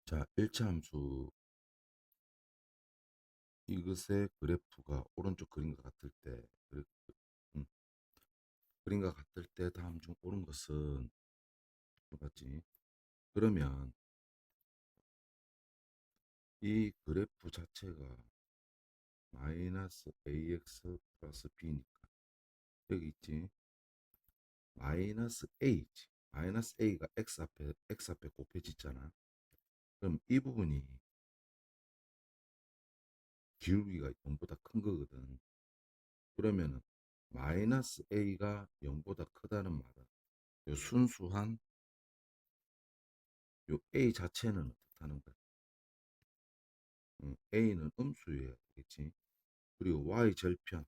자, 일차 함수 이것의 그래프가 오른쪽 그림과 같을 때 음, 그림과 같을 때 다음 중 옳은 것은 맞지? 그러면 이 그래프 자체가 마이너스 ax 플러스 b니까 여기 있지? 마이너스 a지. 마이너스 a가 x 앞에 곱해지잖아. 그럼 이 부분이 기울기가 0보다 큰 거거든. 그러면은 마이너스 a가 0보다 크다는 말은 요 순수한 요 A 자체는 어떻다는 거야? A는 음수여야 되겠지. 그리고 Y 절편.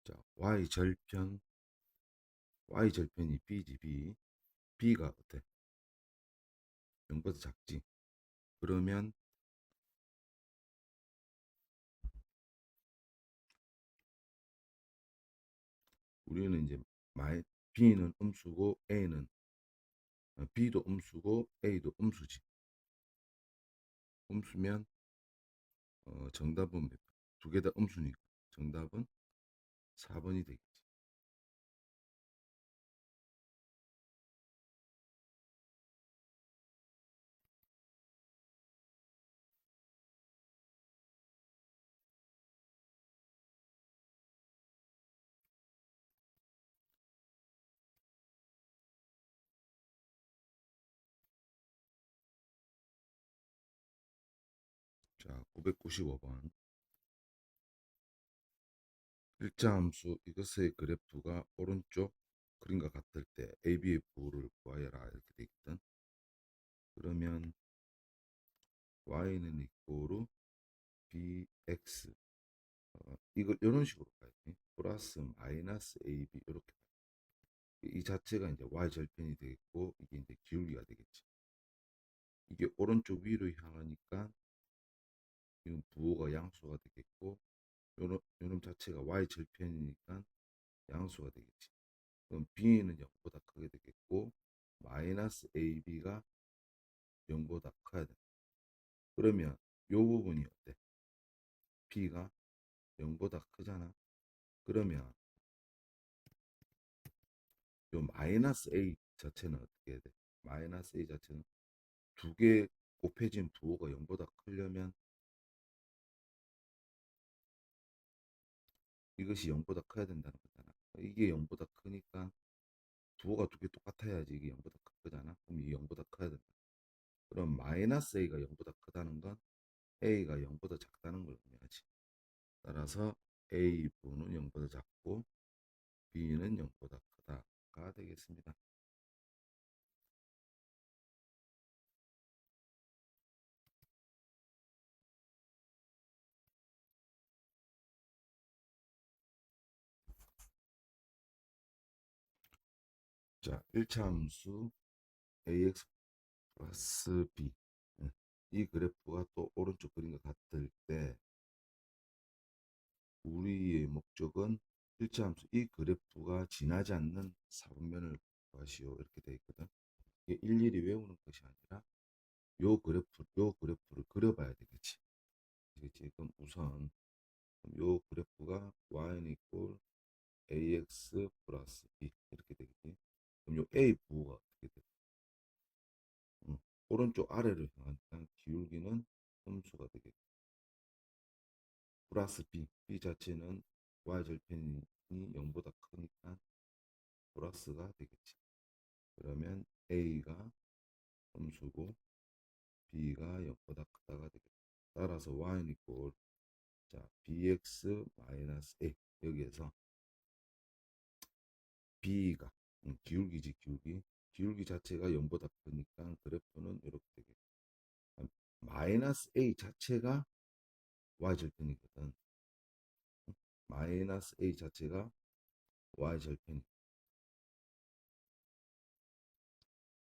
자, Y절편이 B지, B. B가 어때? 0보다 작지. 그러면 우리는 이제 B는 음수고 B도 음수고 A도 음수지. 음수면 정답은 두 개 다 음수니까 정답은 4번이 되겠지. 자, 995번. 일자함수 이것의 그래프가 오른쪽 그림과 같을 때 AB의 부호를 구하여라 이렇게 돼 있거든. 그러면 y는 이꼬르 bx 이걸 이런 식으로 가야지. 플러스 마이너스 ab 이렇게 이 자체가 이제 y 절편이 되겠고 이게 이제 기울기가 되겠지. 이게 오른쪽 위로 향하니까 이건 부호가 양수가 되겠고 요놈 자체가 y 절편이니까 양수가 되겠지. 그럼 b는 0보다 크게 되겠고 마이너스 ab가 0보다 커야 돼. 그러면 요 부분이 어때? b가 0보다 크잖아. 그러면 요 마이너스 a 자체는 어떻게 해야 돼? 마이너스 a 자체는 두 개 곱해진 부호가 0보다 크려면 이것이 0보다 커야 된다는 거잖아. 이게 0보다 크니까 부호가 두 개 똑같아야지 이게 0보다 크잖아. 그럼 이게 0보다 커야 된다. 그럼 마이너스 a가 0보다 크다는 건 a가 0보다 작다는 걸 의미하지. 따라서 a 부호는 0보다 작고 b는 0보다 크다가 되겠습니다. 자, 1차 함수 ax 플러스 b. 이 그래프가 또 오른쪽 그림과 같을 때 우리의 목적은 1차 함수 이 그래프가 지나지 않는 사분면을 구하시오 이렇게 되어 있거든. 이게 일일이 외우는 것이 아니라 요 그래프를 그려봐야 되겠지. 그럼 우선 요 그래프가 y는 이꼴 ax 플러스 b 이렇게 되겠지. 그럼 요 a 부호가 어떻게 돼? 오른쪽 아래를 향하니까 기울기는 음수가 되겠고 플러스 b 자체는 y절편이 0보다 크니까 플러스가 되겠지. 그러면 a가 음수고 b가 0보다 크다가 되겠다. 따라서 y는 이꼴 자 bx 마이너스 a 여기에서 b가 기울기지 기울기 자체가 0보다 크니까 그래프는 이렇게 되겠고 마이너스 a 자체가 y절편이거든. 마이너스 a 자체가 y절편.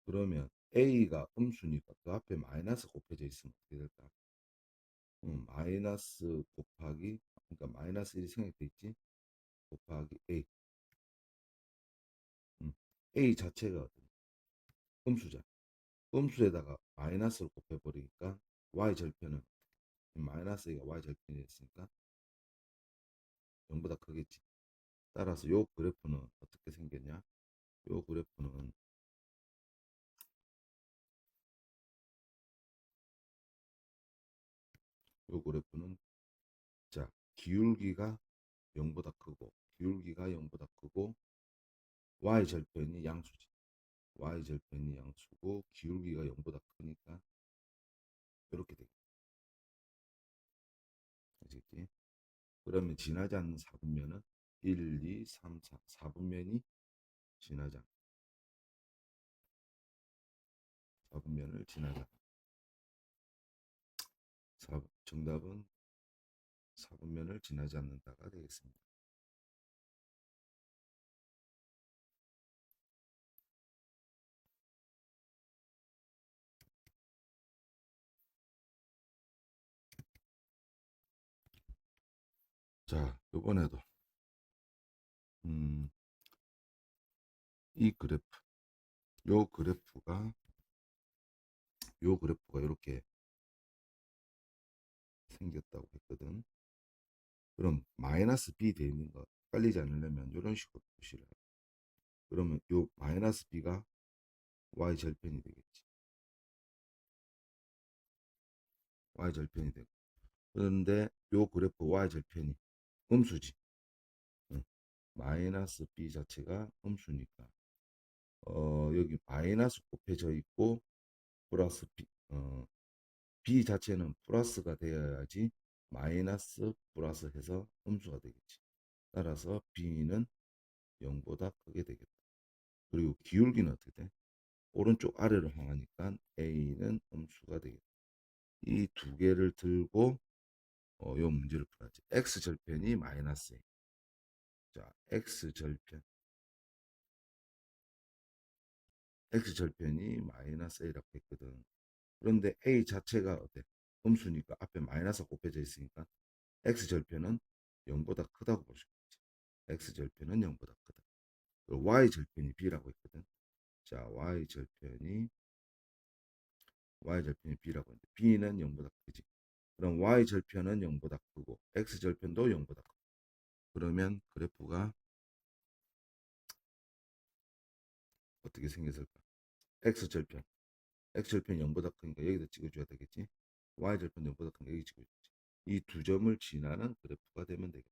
그러면 A가 음수니까 그 앞에 마이너스 곱해져 있으면 어떻게 될까? 마이너스 곱하기, 그러니까 마이너스 1이 생략돼 있지? 곱하기 A. A 자체가 음수잖아. 음수에다가 마이너스를 곱해버리니까 y 절편은 마이너스 A가 y 절편이 됐으니까 0보다 크겠지. 따라서 요 그래프는 어떻게 생겼냐? 요 그래프는 요 그래프는 자 기울기가 0보다 크고 기울기가 0보다 크고 y 절편이 양수지. y 절편이 양수고 기울기가 0보다 크니까 이렇게 되겠지. 아시겠지? 그러면 지나지 않는 4분면은 1, 2, 3, 4. 4분면이 지나지 않는 4분면을 지나지 않는 정답은 4분면을 지나지 않는다가 되겠습니다. 자, 이번에도 음, 이 그래프, 요 그래프가 요 그래프가 이렇게 생겼다고 했거든. 그럼 마이너스 b 돼 있는 거 헷갈리지 않으려면 이런 식으로 표시를 해. 그러면 요 마이너스 b가 y 절편이 되겠지. y 절편이 되고. 그런데 요 그래프 y 절편이 음수지. 응. 마이너스 b 자체가 음수니까 여기 마이너스 곱해져 있고 플러스 b b 자체는 플러스가 되어야지 마이너스 플러스 해서 음수가 되겠지. 따라서 b는 0보다 크게 되겠다. 그리고 기울기는 어떻게 돼? 오른쪽 아래로 향하니까 a는 음수가 되겠다. 이 두 개를 들고 요 문제를 풀어야지. x절편이 마이너스 a. 자, x절편이 마이너스 a라고 했거든. 그런데 a 자체가 어때? 음수니까 앞에 마이너스 곱해져 있으니까 x절편은 0보다 크다고 볼 수 있지. x절편은 0보다 크다. y절편이 b라고 했거든. 자, y절편이 b라고 했는데 b는 0보다 크지. 그럼 y절편은 0보다 크고 x절편도 0보다 크고. 그러면 그래프가 어떻게 생겼을까? x절편. x절편 0보다 크니까 여기다 찍어줘야 되겠지. y절편 0보다 크니까 여기 찍어줘야지. 이 두 점을 지나는 그래프가 되면 되겠다.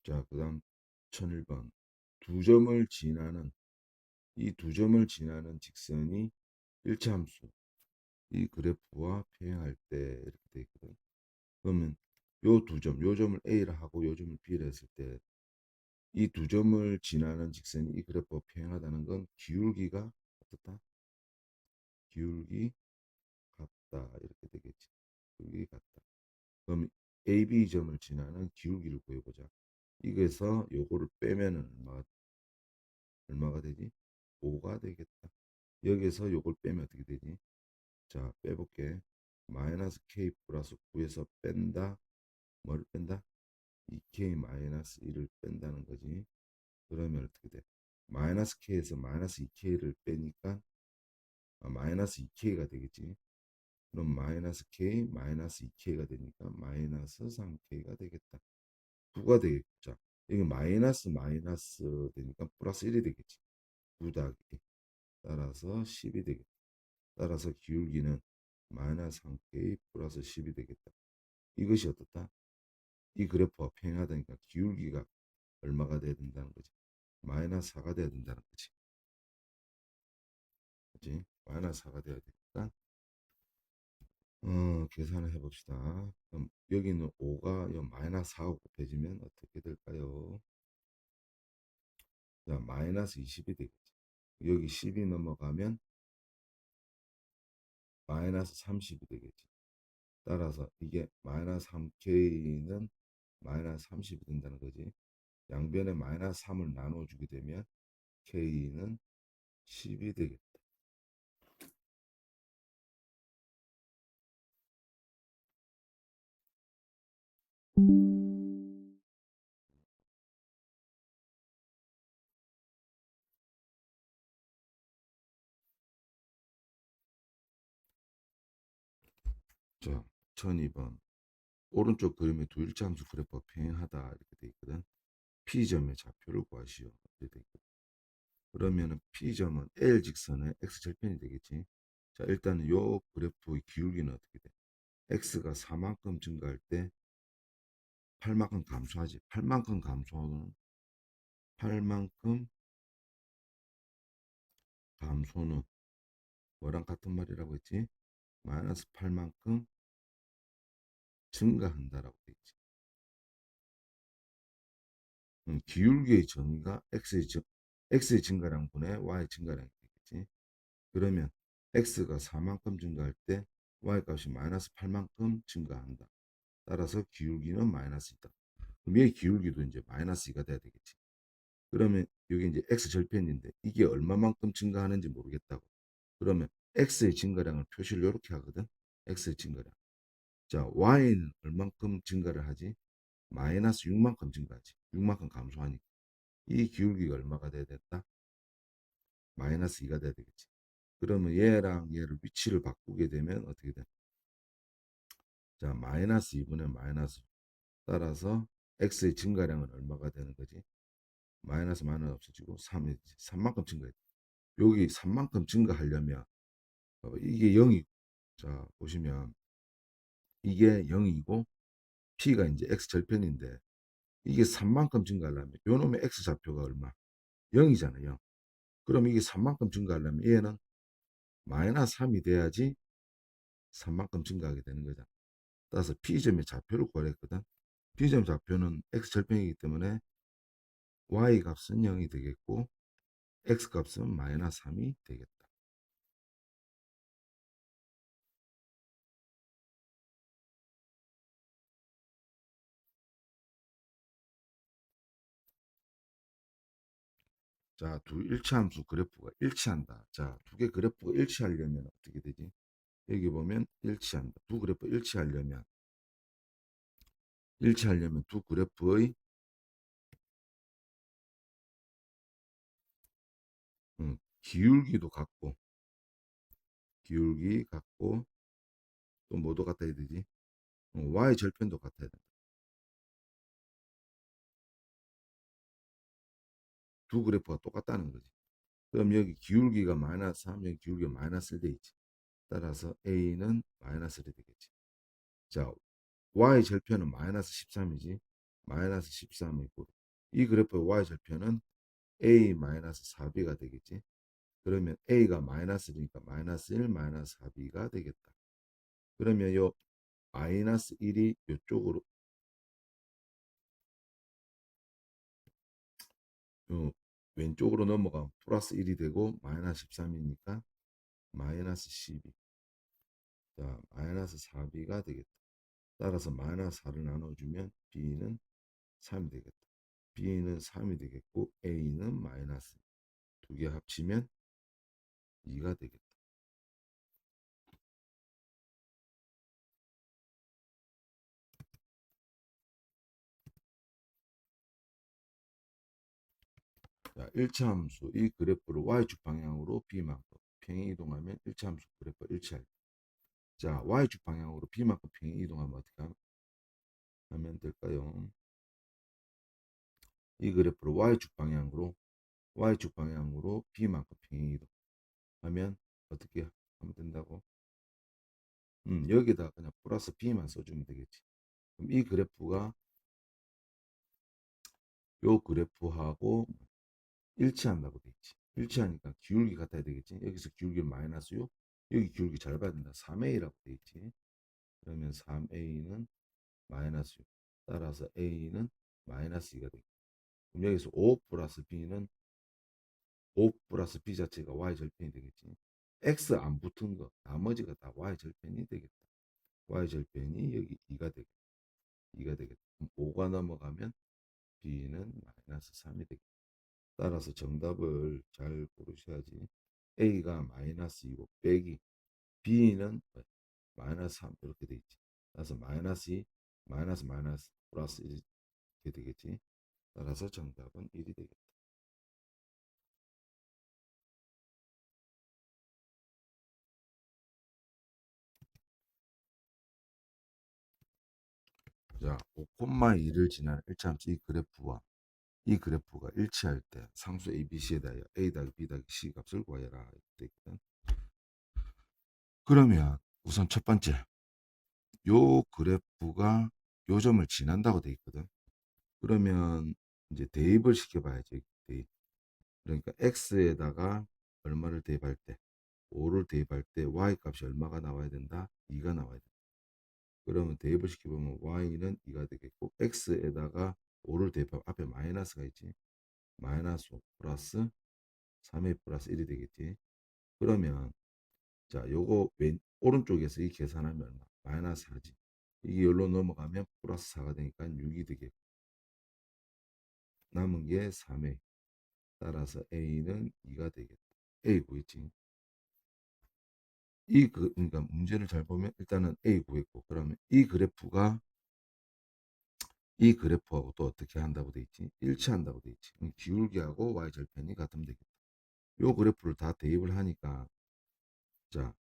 자, 그 다음 1001번. 이 두 점을 지나는 직선이 일차함수. 이 그래프와 평행할 때 이렇게 돼 있거든. 그러면 요 점을 A라 하고 요 점을 B라 했을 때 이 두 점을 지나는 직선이 이 그래프와 평행하다는 건 기울기가 어떻다? 기울기 같다. 이렇게 되겠지. 기울기 같다. 그럼 AB 점을 지나는 기울기를 구해보자. 이거에서 요거를 빼면은 얼마가 되지? 5가 되겠다. 여기서 요걸 빼면 어떻게 되지? 자, 빼볼게. 마이너스 k 플러스 9에서 뺀다. 뭐를 뺀다? 2k 마이너스 1을 뺀다는 거지. 그러면 어떻게 돼? 마이너스 k에서 마이너스 2k를 빼니까 마이너스 2k가 되겠지. 그럼 마이너스 k 마이너스 2k가 되니까 마이너스 3k가 되겠다. 9가 되겠죠. 이게 마이너스 마이너스 되니까 플러스 1이 되겠지. 9 더하기 1. 따라서 10이 되겠다. 따라서 기울기는 마이너스 3k 플러스 10이 되겠다. 이것이 어떻다? 이 그래프가 평행하다니까 기울기가 얼마가 돼야 된다는 거지. 마이너스 4가 돼야 된다는 거지. 그지? 마이너스 4가 돼야 되니까 계산을 해봅시다. 그럼 여기는 5가 마이너스 4하고 곱해지면 어떻게 될까요? 자, 마이너스 20이 되겠지. 여기 10이 넘어가면 마이너스 30이 되겠지. 따라서 이게 마이너스 3K는 마이너스 30이 된다는 거지. 양변에 마이너스 3을 나눠주게 되면 K는 10이 되겠다. 자, 1002번. 오른쪽 그림의 두 일차함수 그래프가 평행하다 이렇게 돼 있거든. P점의 좌표를 구하시오. 이렇게 돼 있거든. 그러면은 P점은 L 직선의 X절편이 되겠지. 자, 일단은 요 그래프의 기울기는 어떻게 돼? X가 4만큼 증가할 때 8만큼 감소하지. 8만큼 감소는 8만큼 감소는 뭐랑 같은 말이라고 했지? 마이너스 8만큼 증가한다라고 돼 있지. 기울기의 정의가 X의 증가량 분의 Y의 증가량이 되겠지. 그러면 X가 4만큼 증가할 때 Y 값이 마이너스 8만큼 증가한다. 따라서 기울기는 마이너스이다. 그럼 얘 기울기도 이제 마이너스 2가 돼야 되겠지. 그러면 여기 이제 X 절편인데 이게 얼마만큼 증가하는지 모르겠다고. 그러면 X의 증가량을 표시를 이렇게 하거든. X의 증가량. 자, Y는 얼만큼 증가를 하지? 마이너스 6만큼 증가하지. 6만큼 감소하니까. 이 기울기가 얼마가 돼야 됐다? 마이너스 2가 돼야 되겠지. 그러면 얘랑 얘를 위치를 바꾸게 되면 어떻게 돼? 자, 마이너스 2분의 마이너스 따라서 x의 증가량은 얼마가 되는 거지? 마이너스 마이너스 없어지고 3이지. 3만큼 증가해. 여기 3만큼 증가하려면 이게 0이고 자 보시면 이게 0이고 p가 이제 x 절편인데 이게 3만큼 증가하려면 요놈의 x 좌표가 얼마? 0이잖아요. 0. 그럼 이게 3만큼 증가하려면 얘는 마이너스 3이 돼야지 3만큼 증가하게 되는 거잖아. 따라서 P점의 좌표를 구하랬거든. P점 좌표는 X절편이기 때문에 Y 값은 0이 되겠고 X 값은 마이너스 3이 되겠다. 자, 두 일치함수 그래프가 일치한다. 자, 두 개 그래프가 일치하려면 어떻게 되지? 여기 보면 일치한다. 두 그래프 일치하려면 두 그래프의 기울기도 같고 기울기 같고 또 뭐도 같아야 되지? Y 절편도 같아야 된다. 두 그래프가 똑같다는 거지. 그럼 여기 기울기가 마이너스 3, 여기 기울기가 마이너스 1 돼 있지. 따라서 A는 마이너스 1이 되겠지. 자, Y 절편은 마이너스 13이지. 마이너스 13이고 이 그래프의 Y 절편은 A 마이너스 4B가 되겠지. 그러면 A가 마이너스 1이니까 마이너스 1 마이너스 4B가 되겠다. 그러면 요 마이너스 1이 이쪽으로 왼쪽으로 넘어가면 플러스 1이 되고 마이너스 13이니까 마이너스 12. 자, 마이너스 4B가 되겠다. 따라서 마이너스 4를 나눠주면 B는 3이 되겠다. B는 3이 되겠고 A는 마이너스 두 개 합치면 2가 되겠다. 자, 일차함수 이 그래프를 y축 방향으로 b만큼 평행 이동하면 일차함수 그래프가 일치할. 자, y축 방향으로 b만큼 평행 이동하면 어떻게 하면 될까요? 이 그래프를 y축 방향으로 b만큼 평행 이동하면 어떻게 하면 된다고? 여기다 그냥 플러스 b만 써주면 되겠지. 그럼 이 그래프가 요 그래프하고 일치한다고 돼 있지. 일치하니까 기울기 같아야 되겠지. 여기서 기울기는 마이너스 6, 여기 기울기 잘 봐야 된다. 3a라고 돼 있지. 그러면 3a는 마이너스 6. 따라서 a는 마이너스 2가 되겠다. 그럼 여기서 5 플러스 b는 5 플러스 b 자체가 y 절편이 되겠지. x 안 붙은 거 나머지가 다 y 절편이 되겠다. y 절편이 여기 2가 되겠다. 2가 되겠다. 그럼 5가 넘어가면 b는 마이너스 3이 되겠다. 따라서 정답을 잘 고르셔야지. a가 마이너스 2고 빼기 b는 마이너스 3 이렇게 돼 있지. 따라서 마이너스 2 마이너스 마이너스 플러스 1 이렇게 되겠지. 따라서 정답은 1이 되겠다. 자, 5,2를 지난 일차함수 이 그래프와 이 그래프가 일치할 때 상수 ABC에 대하여 A 더하기 B 더하기 C 값을 구하여라 이렇게 돼 있거든. 그러면 우선 첫 번째 요 그래프가 요 점을 지난다고 돼 있거든. 그러면 이제 대입을 시켜봐야지. 대입. 그러니까 x에다가 얼마를 대입할 때 5를 대입할 때 y 값이 얼마가 나와야 된다? 2가 나와야 된다. 그러면 대입을 시켜보면 y는 2가 되겠고 x에다가 5를 대입하면 앞에 마이너스가 있지. 마이너스 5 플러스 3a 플러스 1이 되겠지. 그러면 자 요거 왼 오른쪽에서 이 계산하면 얼마? 마이너스 4지. 이게 여기로 넘어가면 플러스 4가 되니까 6이 되겠고 남은 게 3a. 따라서 a는 2가 되겠다. a 구했지. 그러니까 문제를 잘 보면 일단은 a 구했고 그러면 이 그래프하고 또 어떻게 한다고 돼 있지? 일치한다고 돼 있지. 기울기하고 y 절편이 같으면 되겠다. 요 그래프를 다 대입을 하니까 자,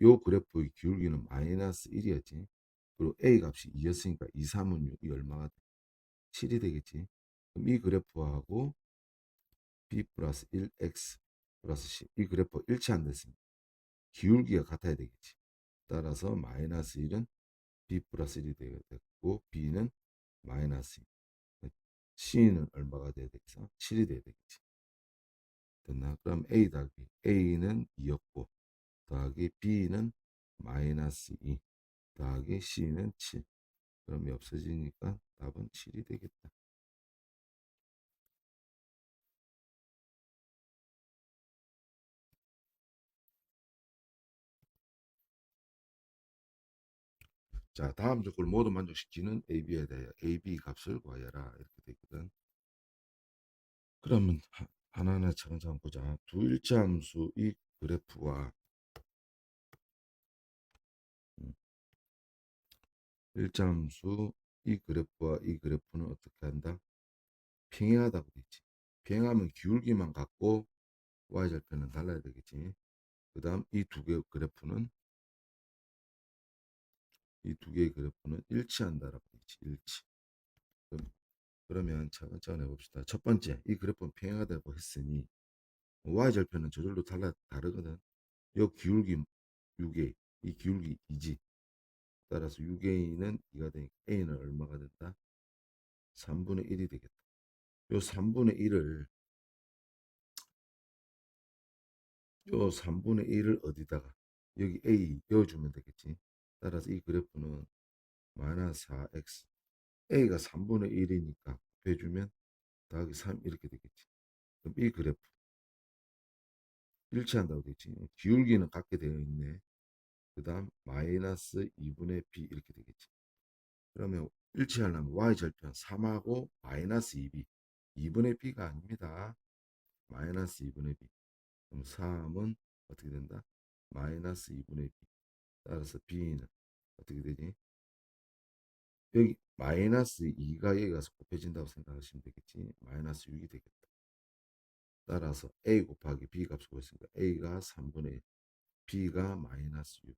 요 그래프의 기울기는 마이너스 1이었지. 그리고 a 값이 2였으니까 2, 3은 6이 얼마가 돼? 7이 되겠지. 그럼 이 그래프하고 b 플러스 1x 플러스 c 이 그래프 일치한다 했습니다. 기울기가 같아야 되겠지. 따라서 마이너스 1은 b 플러스 1이 되겠고 b는 마이너스 2. c는 얼마가 돼야 되겠어? 7이 돼야 되겠지. 됐나? 그럼 a 더하기 a는 2였고 더하기 b는 마이너스 2 더하기 c는 7. 그럼 없어지니까 답은 7이 되겠다. 자, 다음 조건을 모두 만족시키는 AB에 대해 AB 값을 구하여라 이렇게 돼 있거든. 그러면 하나하나 차근차근 보자. 두 일차함수 이 그래프와 음, 일차함수 이 그래프와 이 그래프는 어떻게 한다? 평행하다고 돼 있지. 평행하면 기울기만 같고 y절편은 달라야 되겠지. 그 다음 이 두 개의 그래프는 이 두 개의 그래프는 일치한다라고 돼 있지. 일치. 그러면 차근차근 해봅시다. 첫 번째, 이 그래프는 평행하다고 했으니 y절편은 저절로 다르거든. 요 기울기 6a, 이 기울기 2지. 따라서 6a는 2가 되니까 a는 얼마가 된다? 3분의 1이 되겠다. 요 3분의 1을 요 3분의 1을 어디다가 여기 a 넣어주면 되겠지. 따라서 이 그래프는 마이너스 4x a가 3분의 1이니까 곱해주면 더하기 3 이렇게 되겠지. 그럼 이 그래프 일치한다고 되겠지. 기울기는 같게 되어 있네. 그 다음 마이너스 2분의 b 이렇게 되겠지. 그러면 일치하려면 y절편 3하고 마이너스 2b 2분의 b가 아닙니다. 마이너스 2분의 b. 그럼 3은 어떻게 된다? 마이너스 2분의 b. 따라서 b는 어떻게 되지? 여기 마이너스 2가 여기 가서 곱해진다고 생각하시면 되겠지. 마이너스 6이 되겠다. 따라서 a 곱하기 b 값을 구했으니까 a가 3분의 1, b가 마이너스 6.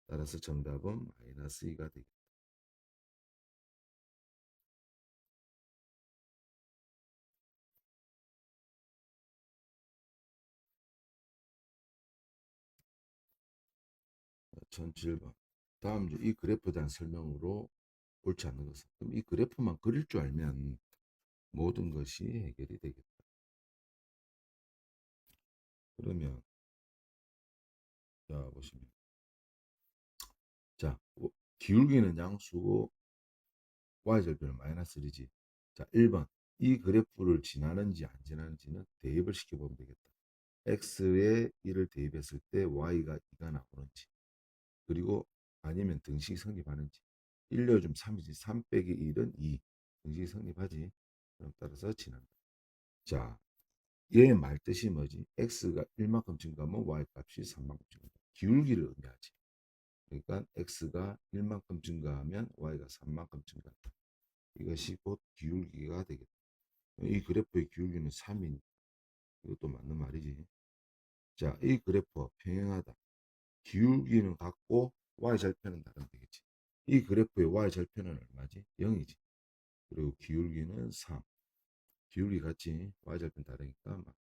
따라서 정답은 마이너스 2가 되겠다. 전 7번. 다음 이 그래프에 대한 설명으로 옳지 않는 것은. 그럼 이 그래프만 그릴 줄 알면 모든 것이 해결이 되겠다. 그러면 자 보시면 자 기울기는 양수고 y절편은 마이너스 1이지. 자 1번 이 그래프를 지나는지 안 지나는지는 대입을 시켜보면 되겠다. x에 1을 대입했을 때 y가 2가 나오는지 그리고 아니면 등식이 성립하는지 1 요즘 3이지 3 빼기 1은 2 등식이 성립하지. 그럼 따라서 지난다. 자, 얘 말뜻이 뭐지? x가 1만큼 증가하면 y 값이 3만큼 증가한다. 기울기를 의미하지. 그러니까 x가 1만큼 증가하면 y가 3만큼 증가한다. 이것이 곧 기울기가 되겠다. 이 그래프의 기울기는 3인 이것도 맞는 말이지. 자, 이 그래프가 평행하다. 기울기는 같고 y절편은 다르면 되겠지. 이 그래프의 y절편은 얼마지? 0이지. 그리고 기울기는 3. 기울기 같지? y절편 다르니까 막.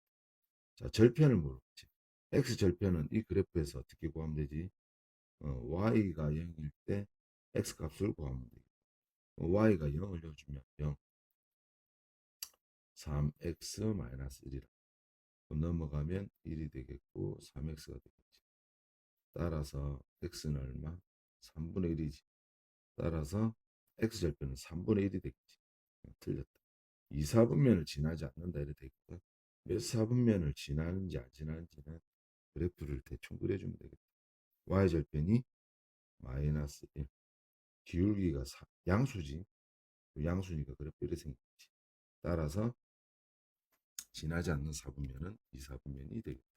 자, 절편을 물어보지. x절편은 이 그래프에서 어떻게 구하면 되지? y가 0일 때 x 값을 구하면 되겠다. y가 0을 넣어주면 0, 3x-1이라. 넘어가면 1이 되겠고 3x가 되겠지. 따라서 x는 얼마? 3분의 1이지. 따라서 x절편은 3분의 1이 되겠지. 틀렸다. 2, 4분면을 지나지 않는다 이래 되겠다. 몇 4분면을 지나는지 안 지나는지는 그래프를 대충 그려주면 되겠다. y절편이 마이너스 1. 기울기가 양수지. 양수니까 그래프 이렇게 생겼지. 따라서 지나지 않는 4분면은 2, 4분면이 되겠다.